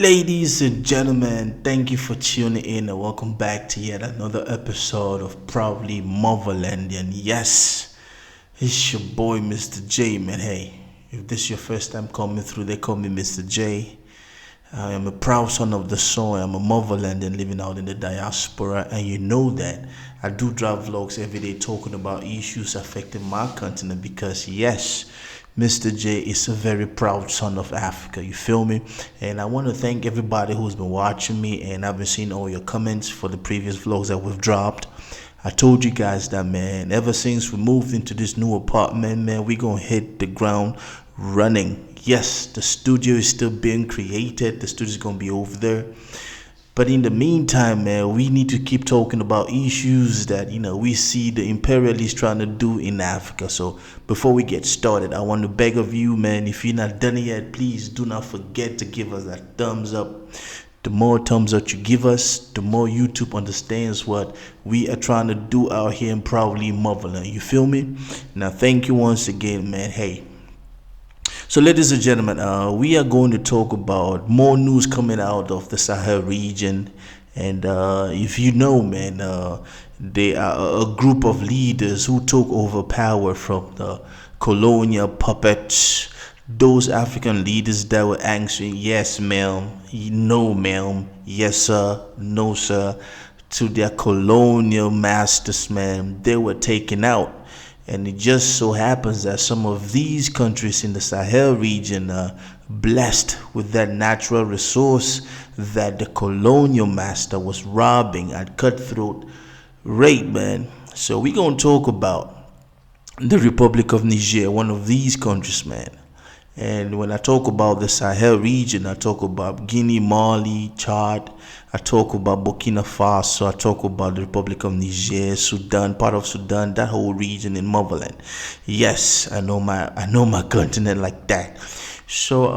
Ladies and gentlemen, thank you for tuning in and welcome back to yet another episode of Proudly Motherland. And yes, it's your boy Mr. J, man. Hey, if this is your first time coming through, they call me Mr. J. I am a proud son of the soil. I'm a motherland and living out in the diaspora, and you know that I do drop vlogs every day talking about issues affecting my continent because yes, Mr. J is a very proud son of Africa. You feel me? And I want to thank everybody who's been watching me, and I've been seeing all your comments for the previous vlogs that we've dropped. I told you guys that, man, ever since we moved into this new apartment, man, we gonna hit the ground running. Yes, the studio is still being created. The studio is gonna be over there. But in the meantime, man, we need to keep talking about issues that, we see the imperialists trying to do in Africa. So before we get started, I want to beg of you, man, if you're not done it yet, please do not forget to give us that thumbs up. The more thumbs up you give us, the more YouTube understands what we are trying to do out here in Proudly Motherland. You feel me? Now, thank you once again, man. Hey. So, ladies and gentlemen, we are going to talk about more news coming out of the Sahel region. And if you know, man, they are a group of leaders who took over power from the colonial puppets. Those African leaders that were answering, yes, ma'am, no, ma'am, yes, sir, no, sir, to their colonial masters, man, they were taken out. And it just so happens that some of these countries in the Sahel region are blessed with that natural resource that the colonial master was robbing at cutthroat rate, man. So we're going to talk about the Republic of Niger, one of these countries, man. And when I talk about the Sahel region, I talk about Guinea, Mali, Chad. I talk about Burkina Faso. I talk about the Republic of Niger, Sudan, part of Sudan, that whole region in motherland. Yes, I know my continent like that. So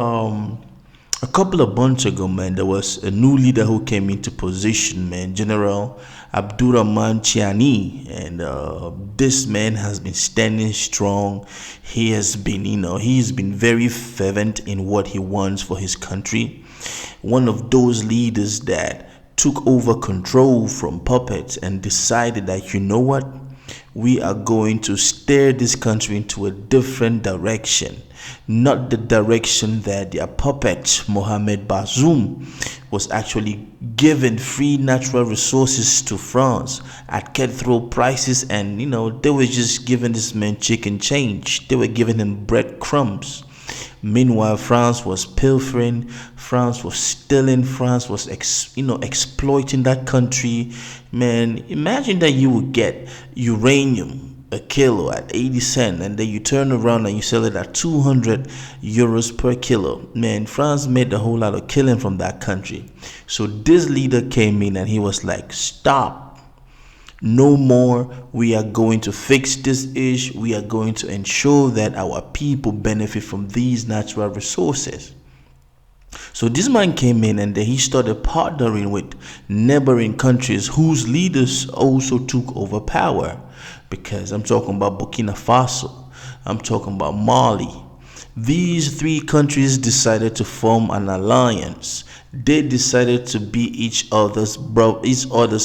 a couple of months ago, man, there was a new leader who came into position, man, General Tchiani, and this man has been standing strong. He has been, he's been very fervent in what he wants for his country. One of those leaders that took over control from puppets and decided that, you know what, we are going to steer this country into a different direction. Not the direction that their puppet, Mohamed Bazoum, was actually giving free natural resources to France at cutthroat prices, and they were just giving this man chicken change. They were giving him breadcrumbs. Meanwhile, France was pilfering, France was stealing, France was exploiting that country. Man, imagine that you would get uranium a kilo at 80 cents, and then you turn around and you sell it at 200 euros per kilo. Man, France made a whole lot of killing from that country. So this leader came in and he was like, stop. No more. We are going to fix this issue. We are going to ensure that our people benefit from these natural resources. So this man came in and then he started partnering with neighboring countries whose leaders also took over power. Because I'm talking about Burkina Faso, I'm talking about Mali. These three countries decided to form an alliance. They decided to be each other's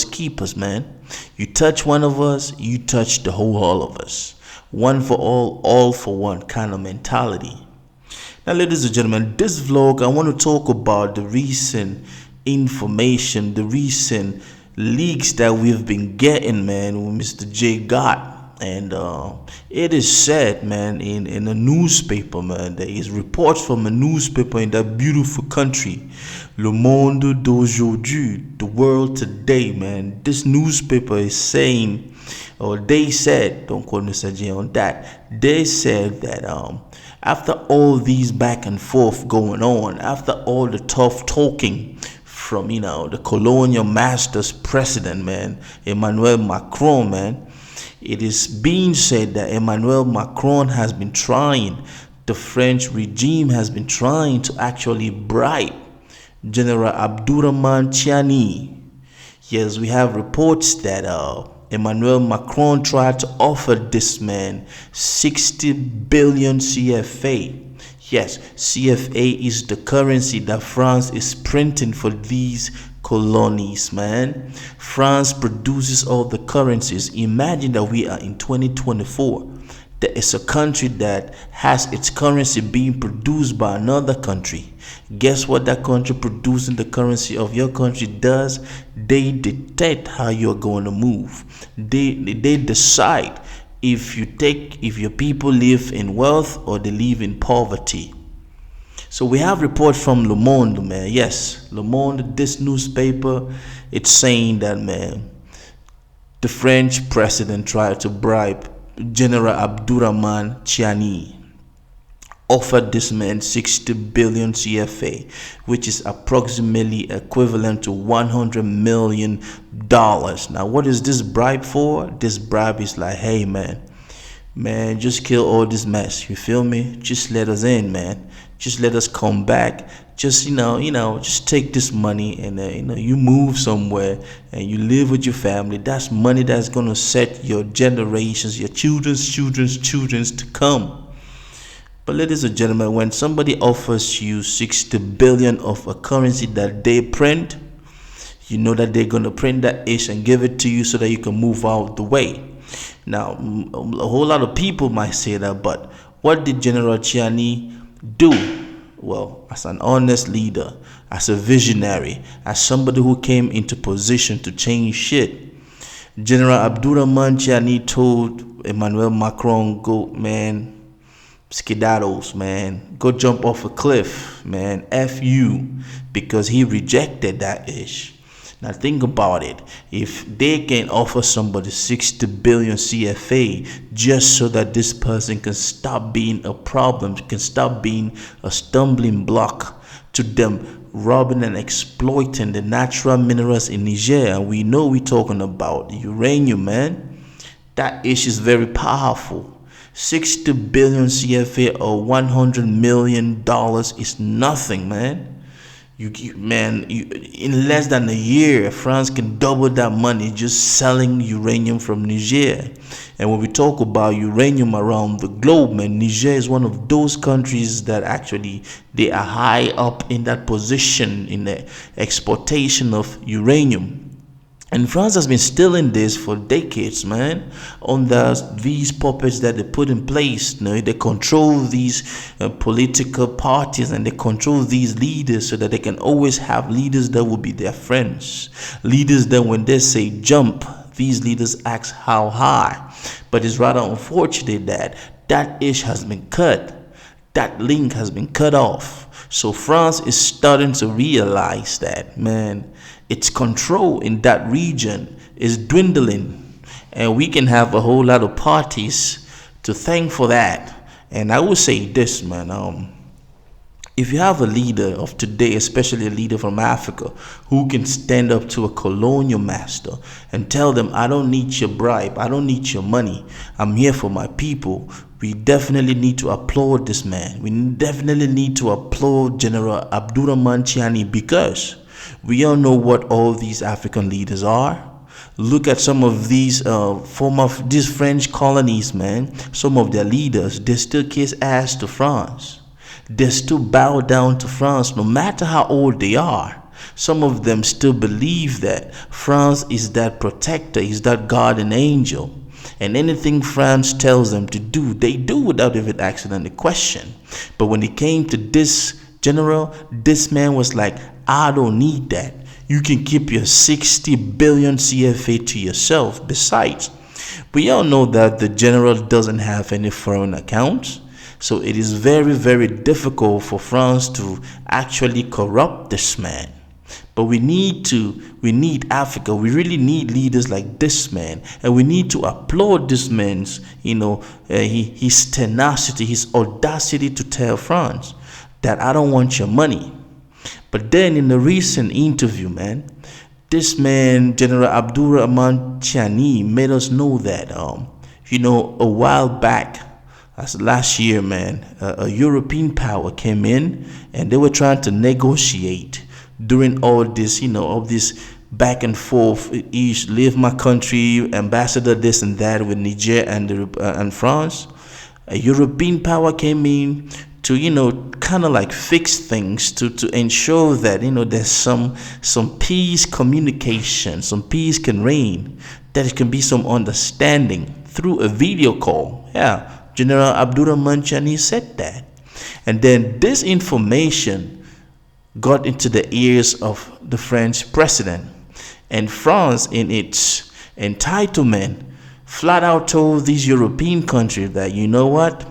keepers, man. You touch one of us, you touch the whole of us. One for all for one kind of mentality. Now, ladies and gentlemen, this vlog, I want to talk about the recent information, the recent leaks that we've been getting, man, with Mr. J got. And it is said, man, in a newspaper, man, there is reports from a newspaper in that beautiful country, Le Monde d'aujourd'hui, the world today, man. This newspaper is saying, or they said, don't quote Mr. J on that, they said that after all these back and forth going on, after all the tough talking from, the colonial master's president, man, Emmanuel Macron, man, it is being said that Emmanuel Macron has been trying, the French regime has been trying to actually bribe General Tchiani. Yes, we have reports that Emmanuel Macron tried to offer this man 60 billion CFA. Yes, CFA is the currency that France is printing for these colonies, man. France produces all the currencies. Imagine that we are in 2024. There is a country that has its currency being produced by another country. Guess what that country producing the currency of your country does? They dictate how you're going to move. They decide if your people live in wealth or they live in poverty. So we have reports from Le Monde, man. Yes, Le Monde, this newspaper, it's saying that, man, the French president tried to bribe General Tchiani, offered this man 60 billion CFA, which is approximately equivalent to $100 million. Now, what is this bribe for? This bribe is like, hey, man, just kill all this mess. You feel me? Just let us in, man. Just let us come back. Just just take this money and you move somewhere and you live with your family. That's money that's gonna set your generations, your children's to come. But ladies and gentlemen, when somebody offers you 60 billion of a currency that they print, you know that they're gonna print that ish and give it to you so that you can move out the way. Now, a whole lot of people might say that, but what did General Tchiani do? Well, as an honest leader, as a visionary, as somebody who came into position to change shit, General Tchiani told Emmanuel Macron, go, man, skedaddles, man, go jump off a cliff, man, F you, because he rejected that ish. Now think about it. If they can offer somebody 60 billion CFA just so that this person can stop being a problem, can stop being a stumbling block to them robbing and exploiting the natural minerals in Niger, and we know we're talking about uranium, man, that issue is very powerful. 60 billion CFA or $100 million is nothing, man. In less than a year, France can double that money just selling uranium from Niger. And when we talk about uranium around the globe, man, Niger is one of those countries that actually they are high up in that position in the exportation of uranium. And France has been stealing this for decades, man. Under these puppets that they put in place, they control these political parties and they control these leaders so that they can always have leaders that will be their friends. Leaders that when they say jump, these leaders ask how high. But it's rather unfortunate that that ish has been cut. That link has been cut off. So France is starting to realize that, man, its control in that region is dwindling, and we can have a whole lot of parties to thank for that. And I will say this, man, if you have a leader of today, especially a leader from Africa, who can stand up to a colonial master and tell them, I don't need your bribe, I don't need your money, I'm here for my people, we definitely need to applaud this man. We definitely need to applaud General Tchiani, because we all know what all these African leaders are. Look at some of these these French colonies, man. Some of their leaders, they still kiss ass to France. They still bow down to France no matter how old they are. Some of them still believe that France is that protector, is that guardian angel. And anything France tells them to do, they do without even asking any question. But when it came to this general, this man was like, I don't need that. You can keep your 60 billion CFA to yourself. Besides, we all know that the general doesn't have any foreign accounts. So it is very, very difficult for France to actually corrupt this man. But we need Africa. We really need leaders like this man, and we need to applaud this man's, his tenacity, his audacity to tell France that I don't want your money. But then in the recent interview, man, this man, General Tchiani, made us know that, a while back, as last year, man, a European power came in and they were trying to negotiate during all this, all this back and forth, each leave my country, ambassador this and that with Niger and France. A European power came in kind of like fix things, to ensure that there's some peace communication, some peace can reign, that it can be some understanding through a video call. Yeah, General Abdurrahman Tchiani said that. And then this information got into the ears of the French president, and France, in its entitlement, flat out told these European countries that, you know what,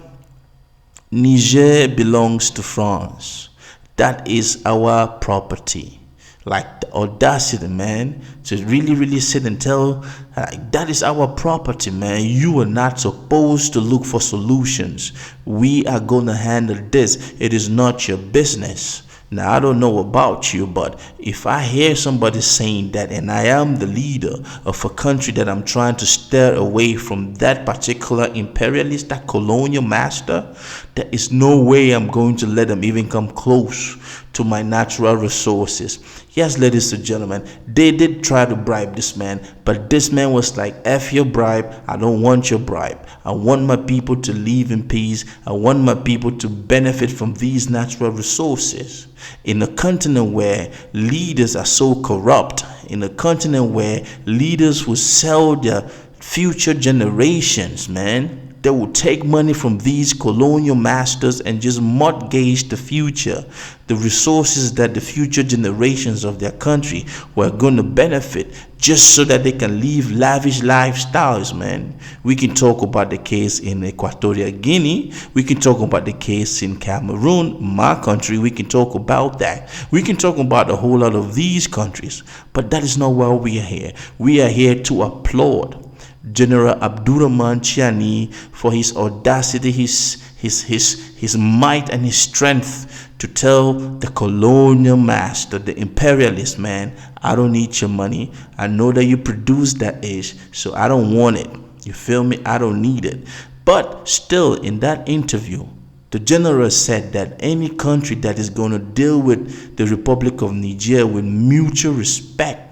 Niger belongs to France. That is our property. Like the audacity, man, to really sit and tell, like, that is our property, man. You are not supposed to look for solutions. We are gonna handle this. It is not your business. Now, I don't know about you, but if I hear somebody saying that, and I am the leader of a country that I'm trying to steer away from that particular imperialist, that colonial master, there is no way I'm going to let them even come close to my natural resources. Yes, ladies and gentlemen, they did try to bribe this man, but this man was like, F your bribe, I don't want your bribe. I want my people to live in peace. I want my people to benefit from these natural resources. In a continent where leaders are so corrupt, in a continent where leaders will sell their future generations, man, they will take money from these colonial masters and just mortgage the future, the resources that the future generations of their country were going to benefit, just so that they can live lavish lifestyles, man. We can talk about the case in Equatorial Guinea. We can talk about the case in Cameroon, my country. We can talk about that. We can talk about a whole lot of these countries. But that is not why we are here. We are here to applaud General Abdurrahman Tchiani for his audacity, his might and his strength to tell the colonial master, the imperialist, man, I don't need your money. I know that you produce that ish, so I don't want it. You feel me? I don't need it. But still, in that interview, the general said that any country that is going to deal with the Republic of Niger with mutual respect,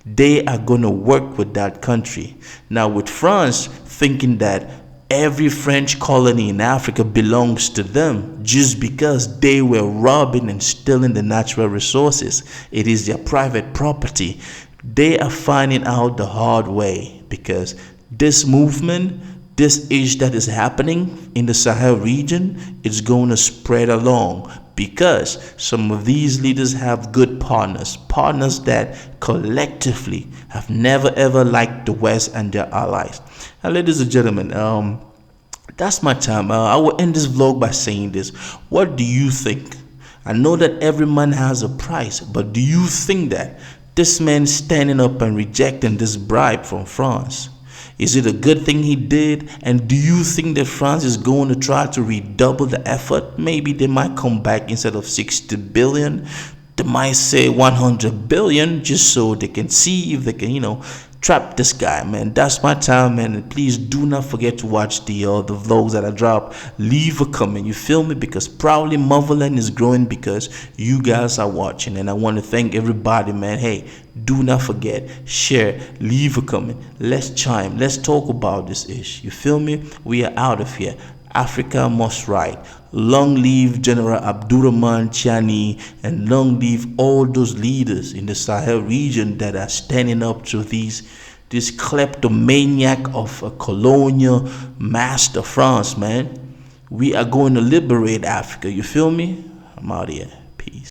they are going to work with that country. Now, with France thinking that every French colony in Africa belongs to them just because they were robbing and stealing the natural resources, it is their private property, they are finding out the hard way, because this movement, this issue that is happening in the Sahel region, is going to spread along, because some of these leaders have good partners that collectively have never ever liked the West and their allies. Now, ladies and gentlemen, that's my time. I will end this vlog by saying this. What do you think? I know that every man has a price, but do you think that this man standing up and rejecting this bribe from France, is it a good thing he did? And do you think that France is going to try to redouble the effort? Maybe they might come back, instead of 60 billion, they might say 100 billion, just so they can see if they can, trap this guy, man. That's my time, man. And please do not forget to watch the vlogs that I drop. Leave a comment, you feel me? Because proudly Motherland is growing because you guys are watching, and I want to thank everybody, man. Hey, do not forget, share, leave a comment, let's chime, let's talk about this issue, you feel me? We are out of here. Africa must rise. Long live General Abdurrahman Tchiani, and long live all those leaders in the Sahel region that are standing up to this kleptomaniac of a colonial master, France, man. We are going to liberate Africa, you feel me? I'm out here. Peace.